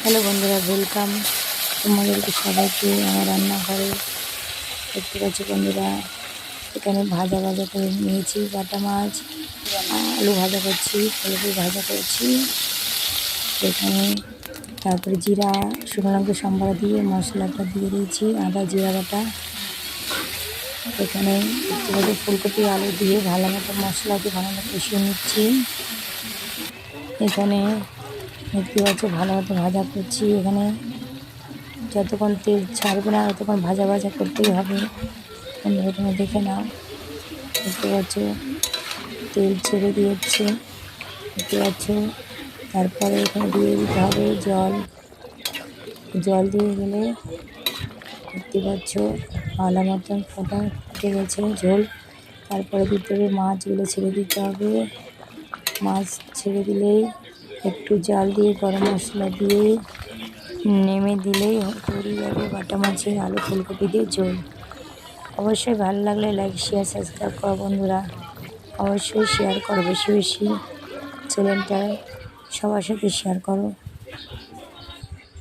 Hello বন্ধুরা, welcome তোমাদেরকে সবাইকে আমার রান্নাঘরে। দেখতে পাচ্ছি বন্ধুরা, এখানে ভাজা করে নিয়েছি বাটা মাছ, আলু ভাজা করছি, ফুলকপি ভাজা করছি। এখানে তারপরে জিরা শুকনো লঙ্কা সম্বারা দিয়ে মশলাটা দিয়ে দিয়েছি, আদা জিরা বাটা। এখানে দেখতে পাচ্ছি ফুলকপি আলু দিয়ে ভালো মতো মশলা দিয়ে ভালো মতো কষিয়ে নিচ্ছি। এখানে দেখতে পাচ্ছি ভালো মতো ভাজা করছি। এখানে যতক্ষণ তেল ছাড়বে না ততক্ষণ ভাজা করতেই হবে। বন্ধুরা তুমি দেখে নাও, দেখতে পাচ্ছ তেল ছেড়ে দিয়েছে, দেখতে পাচ্ছ। তারপরে এখানে দিয়ে দিতে হবে জল দিয়ে গেলে দেখতে পাচ্ছ ভালো মতন ফুটে গেছে ঝোল। তারপরে দিতে হবে মাছগুলো ছেড়ে দিতে হবে। মাছ ছেড়ে দিলেই একটু জাল দিয়ে গরম মশলা দিয়ে নেমে দিলেই তৈরি যাবে বাটা মাছের আলু ফুলকপি দিয়ে ঝোল। অবশ্যই ভালো লাগলে লাইক শেয়ার সাবস্ক্রাইব করো বন্ধুরা। অবশ্যই শেয়ার করো, বেশি বেশি চ্যানেলটা সবার সাথে শেয়ার করো।